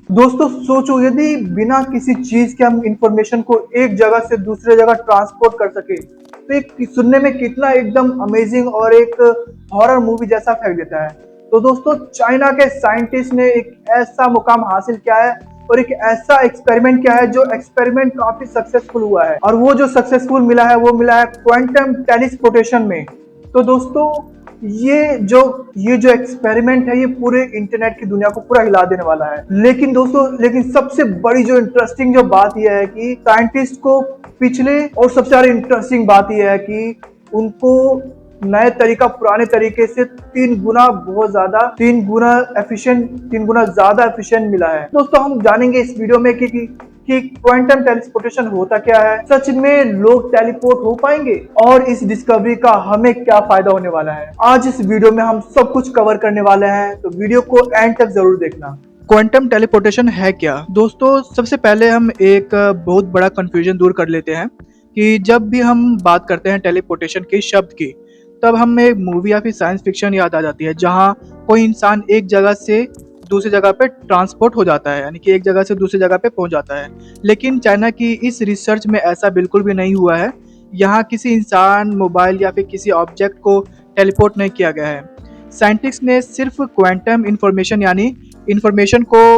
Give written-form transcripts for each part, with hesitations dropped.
दोस्तों सोचो, यदि बिना किसी चीज के हम इंफॉर्मेशन को एक जगह से दूसरे जगह ट्रांसपोर्ट कर सके तो एक सुनने में कितना एकदम अमेजिंग और एक हॉरर मूवी जैसा फेंक देता है। तो दोस्तों चाइना के साइंटिस्ट ने एक ऐसा मुकाम हासिल किया है और एक ऐसा एक्सपेरिमेंट किया है जो एक्सपेरिमेंट काफी सक्सेसफुल हुआ है, और वो जो सक्सेसफुल मिला है वो मिला है क्वांटम टेलीपोर्टेशन में। तो दोस्तों ये जो एक्सपेरिमेंट है ये पूरे इंटरनेट की दुनिया को पूरा हिला देने वाला है। लेकिन दोस्तों, लेकिन सबसे बड़ी जो इंटरेस्टिंग जो बात यह है कि साइंटिस्ट को पिछले और सबसे ज्यादा इंटरेस्टिंग बात यह है कि उनको नए तरीका पुराने तरीके से 3 गुना बहुत ज्यादा 3 गुना ज्यादा एफिशिएंट मिला है। दोस्तों हम जानेंगे इस वीडियो में कि क्वांटम टेलीपोर्टेशन होता क्या है, सच में लोग टेलीपोर्ट हो पाएंगे और इस डिस्कवरी का हमें क्या फायदा होने वाला है। आज इस वीडियो में हम सब कुछ कवर करने वाले हैं, तो वीडियो को एंड तक जरूर देखना। क्वांटम टेलीपोर्टेशन है क्या? दोस्तों सबसे पहले हम एक बहुत बड़ा कंफ्यूजन दूर कर लेते हैं कि जब भी हम बात करते हैं टेलीपोर्टेशन के शब्द की, तब हमें एक मूवी या फिर साइंस फिक्शन याद आ जाती है जहां कोई इंसान एक जगह से दूसरी जगह पे ट्रांसपोर्ट हो जाता है, यानी कि एक जगह से दूसरी जगह पे पहुंच जाता है। लेकिन चाइना की इस रिसर्च में ऐसा बिल्कुल भी नहीं हुआ है। यहाँ किसी इंसान, मोबाइल या फिर किसी ऑब्जेक्ट को टेलीपोर्ट नहीं किया गया है। साइंटिस्ट ने सिर्फ क्वांटम इंफॉर्मेशन यानी इंफॉर्मेशन को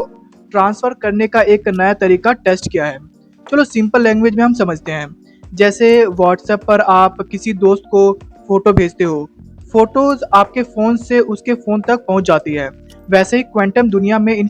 ट्रांसफर करने का एक नया तरीका टेस्ट किया है। चलो सिंपल लैंग्वेज में हम समझते हैं। जैसे व्हाट्सएप पर आप किसी दोस्त को फोटो भेजते हो, फोटोज आपके फोन से उसके फोन तक पहुंच जाती है। वैसे ही क्वांटम दुनिया में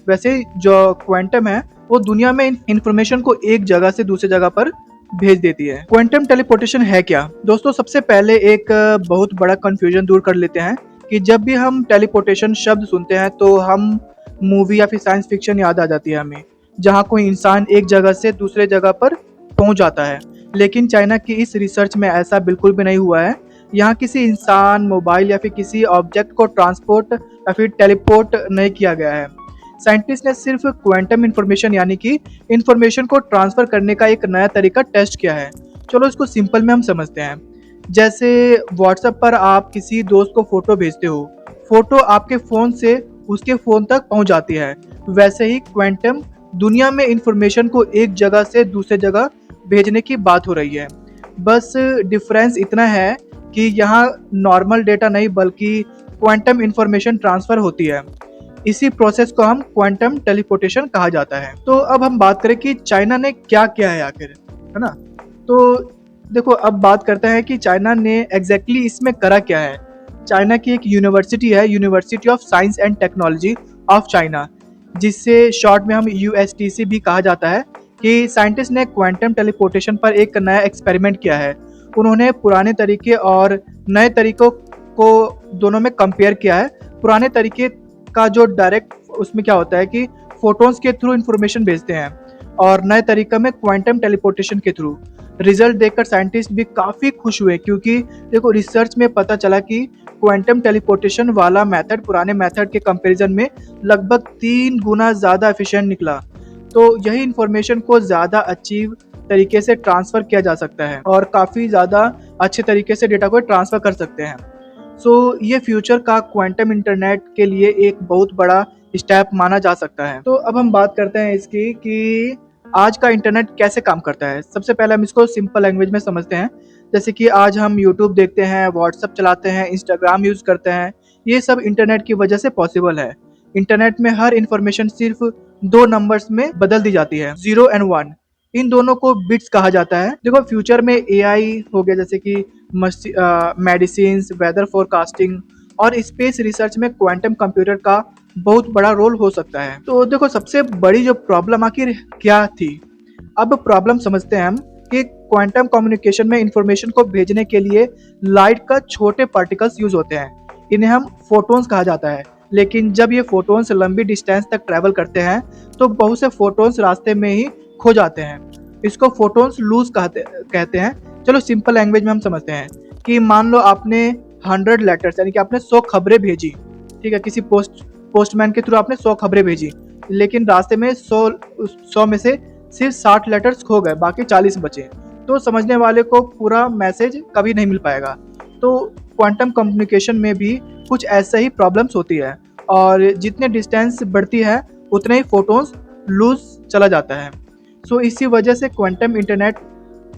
वैसे जो क्वांटम है वो दुनिया में इंफॉर्मेशन को एक जगह से दूसरी जगह पर भेज देती है। क्वांटम टेलीपोर्टेशन है क्या? दोस्तों सबसे पहले एक बहुत बड़ा कंफ्यूजन दूर कर लेते हैं कि जब भी हम टेलीपोर्टेशन शब्द सुनते हैं तो हम मूवी या फिर साइंस फिक्शन याद आ जाती है हमें, जहाँ कोई इंसान एक जगह से दूसरे जगह पर पहुंच जाता है। लेकिन चाइना की इस रिसर्च में ऐसा बिल्कुल भी नहीं हुआ है। यहाँ किसी इंसान, मोबाइल या फिर किसी ऑब्जेक्ट को ट्रांसपोर्ट या फिर टेलीपोर्ट नहीं किया गया है। साइंटिस्ट ने सिर्फ क्वांटम इंफॉर्मेशन यानी कि इंफॉर्मेशन को ट्रांसफर करने का एक नया तरीका टेस्ट किया है। चलो इसको सिंपल में हम समझते हैं। जैसे व्हाट्सएप पर आप किसी दोस्त को फोटो भेजते हो, फोटो आपके फोन से उसके फोन तक पहुंच जाती है। वैसे ही क्वांटम दुनिया में इंफॉर्मेशन को एक जगह से दूसरे जगह भेजने की बात हो रही है। बस डिफरेंस इतना है कि यहाँ नॉर्मल डेटा नहीं बल्कि क्वांटम इंफॉर्मेशन ट्रांसफर होती है। इसी प्रोसेस को हम क्वांटम टेलीपोर्टेशन कहा जाता है। तो अब हम बात करें कि चाइना ने क्या किया है आखिर, है ना? तो देखो अब बात करते हैं कि चाइना ने एग्जैक्टली इसमें करा क्या है। चाइना की एक यूनिवर्सिटी है, university of science and technology of China, जिससे शॉर्ट में हम यूएसटीसी भी कहा जाता है, कि साइंटिस्ट ने क्वांटम टेलीपोर्टेशन पर एक नया एक्सपेरिमेंट किया है। उन्होंने पुराने तरीके और नए तरीकों को दोनों में कंपेयर किया है। पुराने तरीके का जो डायरेक्ट उसमें क्या होता है कि फोटोन्स के थ्रू इंफॉर्मेशन भेजते हैं, और नए तरीका में क्वांटम टेलीपोर्टेशन के थ्रू। रिजल्ट देखकर साइंटिस्ट भी काफ़ी खुश हुए, क्योंकि देखो रिसर्च में पता चला कि क्वांटम टेलीपोर्टेशन वाला मेथड पुराने मेथड के कंपैरिजन में लगभग 3 गुना ज़्यादा एफिशिएंट निकला। तो यही इंफॉर्मेशन को ज़्यादा अच्छी तरीके से ट्रांसफ़र किया जा सकता है और काफ़ी ज़्यादा अच्छे तरीके से डेटा को ट्रांसफ़र कर सकते हैं। ये फ्यूचर का क्वांटम इंटरनेट के लिए एक बहुत बड़ा स्टेप माना जा सकता है। तो अब हम बात करते हैं इसकी कि आज का इंटरनेट कैसे काम करता है। सबसे पहले हम इसको सिंपल लैंग्वेज में समझते हैं। जैसे कि आज हम यूट्यूब देखते हैं, व्हाट्सएप चलाते हैं, इंस्टाग्राम यूज़ करते हैं। ये सब इंटरनेट की वजह से पॉसिबल है। इंटरनेट में हर इंफॉर्मेशन सिर्फ 2 नंबर्स में बदल दी जाती है, 0 और 1। इन दोनों को बिट्स कहा जाता है। देखो फ्यूचर में एआई हो गया, जैसे कि मेडिसिन, वेदर फोरकास्टिंग और स्पेस रिसर्च में क्वांटम कंप्यूटर का बहुत बड़ा रोल हो सकता है। तो देखो सबसे बड़ी जो प्रॉब्लम आखिर क्या थी, अब प्रॉब्लम समझते हैं हम कि क्वांटम कम्युनिकेशन में इंफॉर्मेशन को भेजने के लिए लाइट का छोटे पार्टिकल्स यूज होते हैं। इन्हें हम फोटॉन्स कहा जाता है। लेकिन जब ये फोटॉन्स लंबी डिस्टेंस तक ट्रैवल करते हैं तो बहुत से फोटॉन्स रास्ते में ही खो जाते हैं। इसको फोटॉन्स लूज कहते हैं। चलो सिंपल लैंग्वेज में हम समझते हैं कि मान लो आपने 100 लेटर्स यानी कि आपने 100 खबरें भेजी, ठीक है, किसी पोस्टमैन के थ्रू आपने 100 खबरें भेजी, लेकिन रास्ते में 100 में से सिर्फ 60 लेटर्स खो गए, बाकी 40 बचे। तो समझने वाले को पूरा मैसेज कभी नहीं मिल पाएगा। तो क्वांटम कम्युनिकेशन में भी कुछ ऐसा ही प्रॉब्लम्स होती है, और जितने डिस्टेंस बढ़ती है उतने ही फोटोन्स लूज चला जाता है। सो इसी वजह से क्वांटम इंटरनेट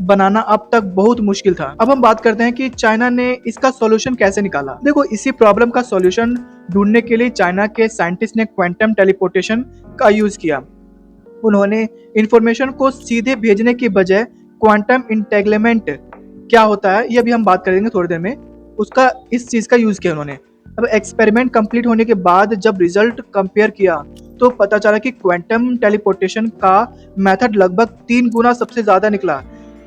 बनाना अब तक बहुत मुश्किल था। अब हम बात करते हैं कि चाइना ने इसका सॉल्यूशन कैसे निकाला। देखो, इसी प्रॉब्लम का सॉल्यूशन ढूंढने के लिए चाइना के साइंटिस्ट ने क्वांटम टेलीपोर्टेशन का यूज किया। उन्होंने इंफॉर्मेशन को सीधे भेजने की बजाय क्वांटम इंटेग्लेमेंट क्या होता है, ये भी हम बात करेंगे थोड़ी देर में, उसका इस चीज का यूज किया उन्होंने। अब एक्सपेरिमेंट कंप्लीट होने के बाद जब रिजल्ट कंपेयर किया तो पता चला कि क्वांटम टेलीपोर्टेशन का मेथड लगभग 3 गुना सबसे ज्यादा निकला।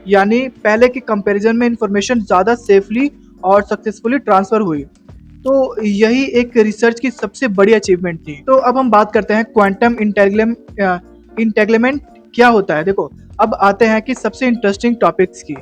यानी पहले के कंपैरिजन में इंफॉर्मेशन ज्यादा सेफली और सक्सेसफुली ट्रांसफर हुई। तो यही एक रिसर्च की सबसे बड़ी अचीवमेंट थी। तो अब हम बात करते हैं क्वांटम इंटेग्लेमेंट क्या होता है। देखो, अब आते हैं कि सबसे इंटरेस्टिंग टॉपिक्स की।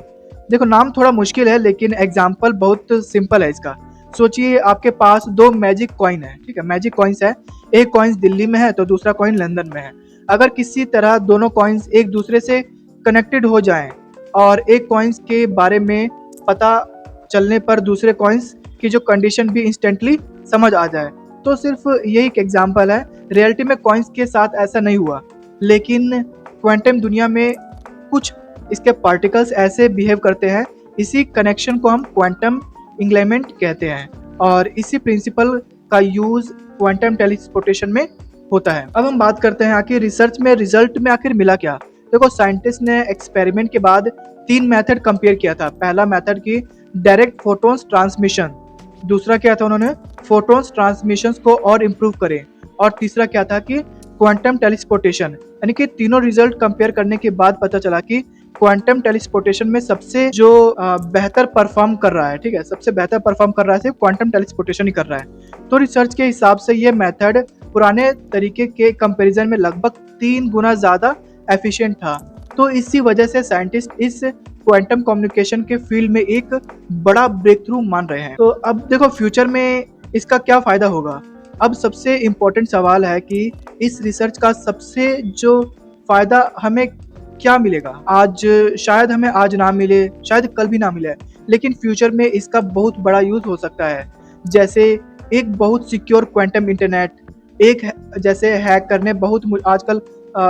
देखो, नाम थोड़ा मुश्किल है लेकिन एग्जाम्पल बहुत सिंपल है इसका। सोचिए आपके पास 2 मैजिक कॉइन है, ठीक है, मैजिक कॉइन्स है। एक कॉइन्स दिल्ली में है तो दूसरा कॉइन लंदन में है। अगर किसी तरह दोनों कॉइन्स एक दूसरे से कनेक्टेड हो जाएं और एक कॉइन्स के बारे में पता चलने पर दूसरे कॉइन्स की जो कंडीशन भी इंस्टेंटली समझ आ जाए, तो सिर्फ यही एक एग्जांपल है। रियलिटी में कॉइन्स के साथ ऐसा नहीं हुआ, लेकिन क्वांटम दुनिया में कुछ इसके पार्टिकल्स ऐसे बिहेव करते हैं। इसी कनेक्शन को हम क्वांटम इंगलेमेंट कहते हैं और इसी प्रिंसिपल का यूज क्वांटम टेलीपोर्टेशन में होता है। अब हम बात करते हैं आखिर रिसर्च में रिजल्ट में आखिर मिला क्या। देखो, साइंटिस्ट ने एक्सपेरिमेंट के बाद 3 मेथड कंपेयर किया था। पहला मेथड की डायरेक्ट फोटोन्स ट्रांसमिशन, दूसरा क्या था उन्होंने फोटोन्स ट्रांसमिशन को और इम्प्रूव करें, और तीसरा क्या था कि क्वांटम टेलीपोर्टेशन। यानी कि तीनों रिजल्ट कंपेयर करने के बाद पता चला कि क्वांटम टेलीपोर्टेशन में सबसे जो बेहतर परफॉर्म कर रहा है, ठीक है, सबसे बेहतर परफॉर्म कर रहा है सिर्फ क्वांटम टेलीपोर्टेशन ही कर रहा है। तो रिसर्च के हिसाब से ये मेथड पुराने तरीके के कंपैरिजन में लगभग 3 गुना ज्यादा एफिशिएंट था। तो इसी वजह से साइंटिस्ट इस क्वांटम कम्युनिकेशन के फील्ड में एक बड़ा ब्रेक थ्रू मान रहे हैं। तो अब देखो, फ्यूचर में इसका क्या फायदा होगा। अब सबसे इम्पोर्टेंट सवाल है कि इस रिसर्च का सबसे जो फायदा हमें क्या मिलेगा। आज शायद हमें आज ना मिले, शायद कल भी ना मिले, लेकिन फ्यूचर में इसका बहुत बड़ा यूज हो सकता है। जैसे एक बहुत सिक्योर क्वांटम इंटरनेट, एक जैसे हैक करने बहुत आजकल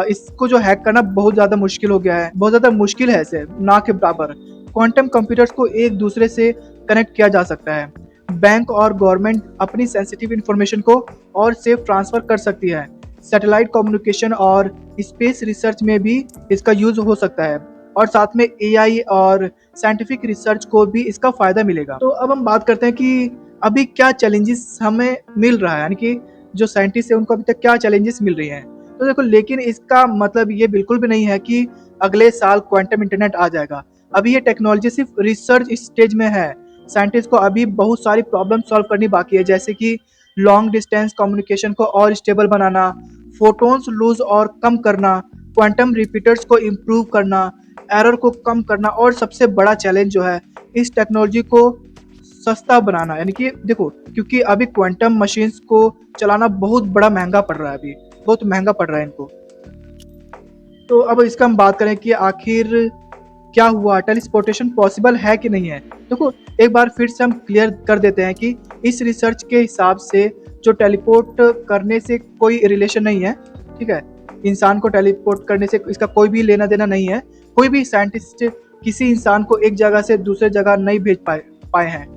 इसको जो हैक करना बहुत ज़्यादा मुश्किल हो गया है, बहुत ज़्यादा मुश्किल है, इसे ना के बराबर। क्वांटम कंप्यूटर्स को एक दूसरे से कनेक्ट किया जा सकता है। बैंक और गवर्नमेंट अपनी सेंसिटिव इंफॉर्मेशन को और सेफ ट्रांसफर कर सकती है। सैटेलाइट कम्युनिकेशन और स्पेस रिसर्च में भी इसका यूज हो सकता है, और साथ में एआई और साइंटिफिक रिसर्च को भी इसका फायदा मिलेगा। तो अब हम बात करते हैं कि अभी क्या चैलेंजेस हमें मिल रहा है, यानी कि जो साइंटिस्ट है उनको अभी तक क्या चैलेंजेस मिल रही हैं। तो देखो, लेकिन इसका मतलब ये बिल्कुल भी नहीं है कि अगले साल क्वांटम इंटरनेट आ जाएगा। अभी ये टेक्नोलॉजी सिर्फ रिसर्च स्टेज में है। साइंटिस्ट को अभी बहुत सारी प्रॉब्लम सॉल्व करनी बाकी है, जैसे कि लॉन्ग डिस्टेंस कम्युनिकेशन को और स्टेबल बनाना, फोटोन्स लूज और कम करना, क्वांटम रिपीटर्स को इम्प्रूव करना, एरर को कम करना, और सबसे बड़ा चैलेंज जो है इस टेक्नोलॉजी को सस्ता बनाना। यानी कि देखो, क्योंकि अभी क्वांटम मशीन्स को चलाना बहुत बड़ा महंगा पड़ रहा है, अभी बहुत महंगा पड़ रहा है इनको। तो अब इसका हम बात करें कि आखिर क्या हुआ, टेलीपोर्टेशन पॉसिबल है कि नहीं है। देखो, एक बार फिर से हम क्लियर कर देते हैं कि इस रिसर्च के हिसाब से जो टेलीपोर्ट करने से कोई रिलेशन नहीं है, ठीक है, इंसान को टेलीपोर्ट करने से इसका कोई भी लेना देना नहीं है। कोई भी साइंटिस्ट किसी इंसान को एक जगह से दूसरे जगह नहीं भेज पाए हैं।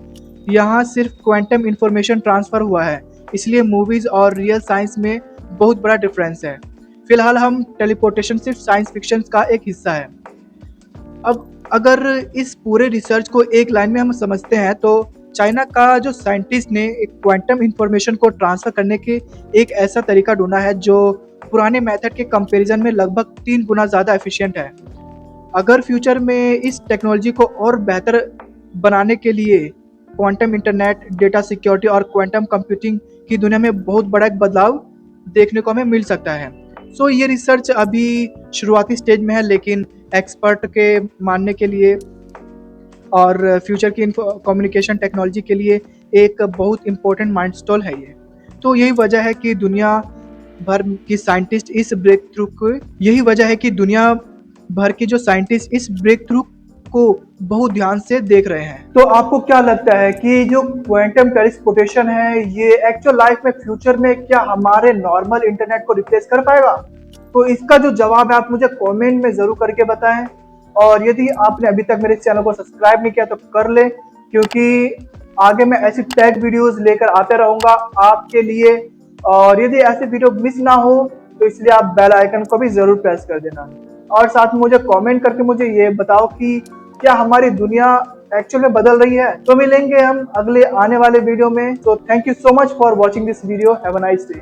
यहाँ सिर्फ क्वांटम इंफॉर्मेशन ट्रांसफर हुआ है, इसलिए मूवीज और रियल साइंस में बहुत बड़ा डिफरेंस है। फिलहाल हम टेलीपोर्टेशन सिर्फ साइंस फिक्शन का एक हिस्सा है। अब अगर इस पूरे रिसर्च को एक लाइन में हम समझते हैं तो चाइना का जो साइंटिस्ट ने एक क्वांटम इंफॉर्मेशन को ट्रांसफर करने के एक ऐसा तरीका ढूंढा है जो पुराने मेथड के कंपैरिजन में लगभग 3 गुना ज़्यादा एफिशिएंट है। अगर फ्यूचर में इस टेक्नोलॉजी को और बेहतर बनाने के लिए क्वांटम इंटरनेट, डेटा सिक्योरिटी और क्वांटम कंप्यूटिंग की दुनिया में बहुत बड़ा एक बदलाव देखने को हमें मिल सकता है। सो ये रिसर्च अभी शुरुआती स्टेज में है, लेकिन एक्सपर्ट के मानने के लिए और फ्यूचर की कम्युनिकेशन टेक्नोलॉजी के लिए एक बहुत इंपॉर्टेंट माइलस्टोन है ये। तो यही वजह है कि दुनिया भर की साइंटिस्ट इस ब्रेक थ्रू को को बहुत ध्यान से देख रहे हैं। तो आपको क्या लगता है कि जो क्वांटम टेलीपोर्टेशन है ये एक्चुअल लाइफ में फ्यूचर में क्या हमारे नॉर्मल इंटरनेट को रिप्लेस कर पाएगा? तो इसका जो जवाब है आप मुझे कमेंट में जरूर करके बताएं। और यदि आपने अभी तक मेरे चैनल को सब्सक्राइब नहीं किया तो कर ले, क्योंकि आगे मैं ऐसी टेक वीडियोस लेकर आते रहूंगा आपके लिए। और यदि ऐसे वीडियो मिस ना हो तो इसलिए आप बेल आइकन को भी जरूर प्रेस कर देना। और साथ में मुझे कमेंट करके मुझे ये बताओ कि क्या हमारी दुनिया एक्चुअल में बदल रही है। तो मिलेंगे हम अगले आने वाले वीडियो में। तो thank you so much for watching this video. Have a nice day.